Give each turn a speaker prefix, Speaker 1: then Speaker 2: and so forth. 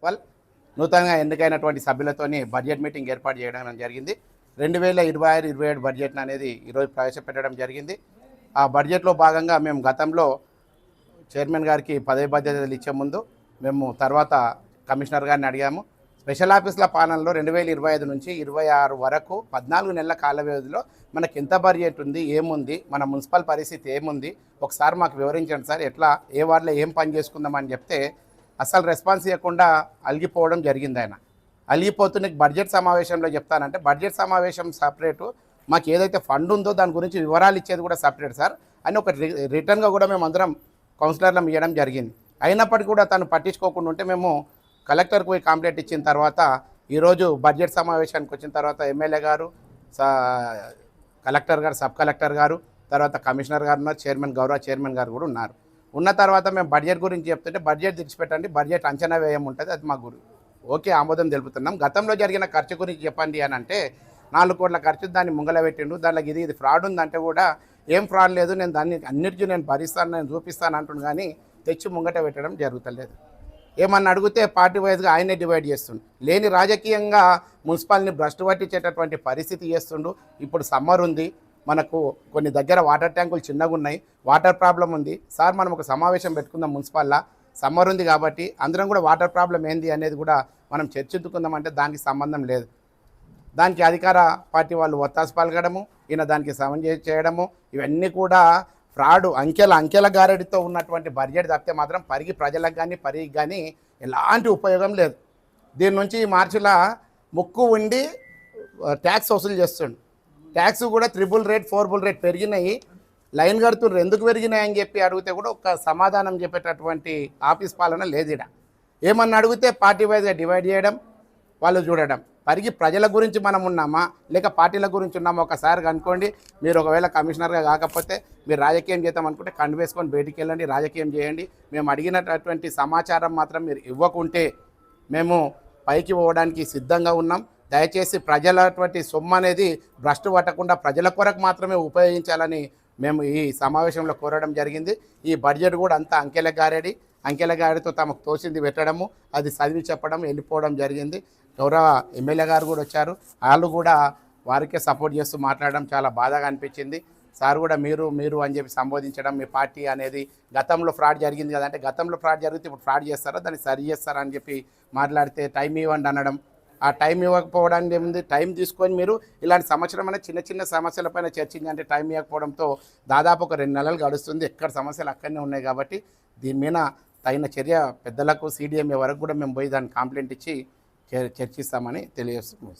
Speaker 1: Municipal నూతనంగా ఎన్నికైనటువంటి సభ్యులతోని budget meeting ఏర్పాటు చేయడం జరిగింది. 2026-27 బడ్జెట్ అనేది ఈరోజు ప్రవేశపెట్టడం జరిగింది. ఆ బడ్జెట్లో భాగంగా మేము గతంలో చైర్మన్ గారికి పదవి బాధ్యతలు ఇచ్చే ముందు మేము తర్వాత కమిషనర్ గారిని అడిగాము. స్పెషల్ ఆఫీసుల పాలనలో 2025 నుంచి 26 వరకు 14 నెలల కాల వ్యవధిలో మనకి ఎంత బడ్జెట్ ఉంది, ఏముంది, మన మున్సిపల్ పరిస్థితి ఏముంది, ఒకసారి మాకు వివరించండి సార్, ఎట్లా ఏ వార్డులో ఏం పని చేసుకుందామని చెప్తే అసలు రెస్పాన్స్ ఇవ్వకుండా అలిగిపోవడం జరిగింది. ఆయన అలిగిపోతూ నీకు బడ్జెట్ సమావేశంలో చెప్తానంటే బడ్జెట్ సమావేశం సపరేటు, మాకు ఏదైతే ఫండ్ ఉందో దాని గురించి వివరాలు ఇచ్చేది కూడా సపరేట్ సార్ అని ఒక రిటర్న్గా కూడా మేము అందరం కౌన్సిలర్లం ఇవ్వడం జరిగింది. అయినప్పటికీ కూడా తను పట్టించుకోకుండా ఉంటే మేము కలెక్టర్కి పోయి కంప్లైంట్ ఇచ్చిన తర్వాత ఈరోజు బడ్జెట్ సమావేశానికి వచ్చిన తర్వాత ఎమ్మెల్యే గారు, కలెక్టర్ గారు, సబ్ కలెక్టర్ గారు, తర్వాత కమిషనర్ గారు ఉన్నారు, గౌరవ చైర్మన్ గారు కూడా ఉన్నారు. ఉన్న తర్వాత మేము బడ్జెట్ గురించి చెప్తుంటే బడ్జెట్ తెచ్చిపెట్టండి, బడ్జెట్ అంచనా వ్యయం ఉంటుంది, అది మా గురి ఓకే ఆమోదం తెలుపుతున్నాం. గతంలో జరిగిన ఖర్చు గురించి చెప్పండి అని అంటే 4 కోట్ల ఖర్చు దాన్ని ముంగల పెట్టిండు. దానికి ఇది ఫ్రాడ్ ఉందంటే కూడా ఏం ఫ్రాడ్ లేదు, నేను దాన్ని అన్నిటికీ నేను భరిస్తాను, నేను చూపిస్తాను అంటుండు, కానీ తెచ్చి ముంగట పెట్టడం జరుగుతలేదు. ఏమన్నా అడిగితే పార్టీ వైజ్గా ఆయనే డివైడ్ చేస్తుండు. లేని రాజకీయంగా మున్సిపాల్ని భ్రష్టు పట్టించేటటువంటి పరిస్థితి చేస్తుండు. ఇప్పుడు సమ్మర్ ఉంది, మనకు కొన్ని దగ్గర వాటర్ ట్యాంకులు చిన్నగా ఉన్నాయి, వాటర్ ప్రాబ్లం ఉంది సార్, మనం ఒక సమావేశం పెట్టుకుందాం మున్సిపల్లా, సమ్మర్ ఉంది కాబట్టి అందరం కూడా వాటర్ ప్రాబ్లం ఏంది అనేది కూడా మనం చర్చించుకుందామంటే దానికి సంబంధం లేదు. దానికి అధికార పార్టీ వాళ్ళు ఒత్తాసు పలకడము, ఈయన దానికి సమన్వయం చేయడము, ఇవన్నీ కూడా ఫ్రాడు, అంకెల గారెడితో ఉన్నటువంటి బడ్జెట్ తప్పితే మాత్రం ప్రజలకు కానీ పరిగి కానీ ఎలాంటి ఉపయోగం లేదు. దీని నుంచి మార్చిలో ముక్కు ఉండి ట్యాక్స్ వసూలు చేస్తుండు. ట్యాక్స్ కూడా 3 రేట్ 4 రేట్ పెరిగినాయి, లైన్ కడుతుండ్రు, ఎందుకు పెరిగినాయి అని చెప్పి అడిగితే కూడా ఒక సమాధానం చెప్పేటటువంటి ఆఫీస్ పాలన లేదు. ఇక్కడ ఏమన్నా అడిగితే పార్టీ వైజ్గా డివైడ్ చేయడం, వాళ్ళు చూడడం. ప్రజల గురించి మనం ఉన్నామా లేక పార్టీల గురించి ఉన్నామా ఒకసారి కనుక్కోండి. మీరు ఒకవేళ కమిషనర్గా కాకపోతే మీరు రాజకీయం చేద్దాం అనుకుంటే కండు వేసుకొని బయటికి వెళ్ళండి, రాజకీయం చేయండి. మేము అడిగినటువంటి సమాచారం మాత్రం మీరు ఇవ్వకుంటే మేము పైకి పోవడానికి సిద్ధంగా ఉన్నాం. దయచేసి ప్రజలటువంటి సొమ్ము అనేది భ్రష్టు పట్టకుండా ప్రజల కొరకు మాత్రమే ఉపయోగించాలని మేము ఈ సమావేశంలో కోరడం జరిగింది. ఈ బడ్జెట్ కూడా అంతా అంకెల గారితో తమకు తోచింది పెట్టడము, అది చదివి చెప్పడం, వెళ్ళిపోవడం జరిగింది. గౌరవ ఎమ్మెల్యే గారు కూడా వచ్చారు, వాళ్ళు కూడా వారికే సపోర్ట్ చేస్తూ మాట్లాడడం చాలా బాధగా అనిపించింది. సార్ కూడా మీరు అని చెప్పి సంబోధించడం, మీ పార్టీ అనేది గతంలో ఫ్రాడ్ జరిగింది కదంటే గతంలో ఫ్రాడ్ జరిగితే ఇప్పుడు ఫ్రాడ్ చేస్తారా, దాన్ని సరి చేస్తారా అని చెప్పి మాట్లాడితే టైం ఇవ్వండి అనడం. ఆ టైం ఇవ్వకపోవడానికి ఏముంది, టైం తీసుకొని మీరు ఇలాంటి సంవత్సరం అనేది చిన్న సమస్యలపైన చర్చించంటే టైం ఇవ్వకపోవడంతో దాదాపు ఒక 2 నెలలు గడుస్తుంది. ఎక్కడ సమస్యలు అక్కడనే ఉన్నాయి కాబట్టి దీని మీద తగిన చర్య పెద్దలకు CDMA వరకు కూడా మేము పోయి దాన్ని కంప్లైంట్ ఇచ్చి చర్చిస్తామని తెలియజేస్తున్నాం.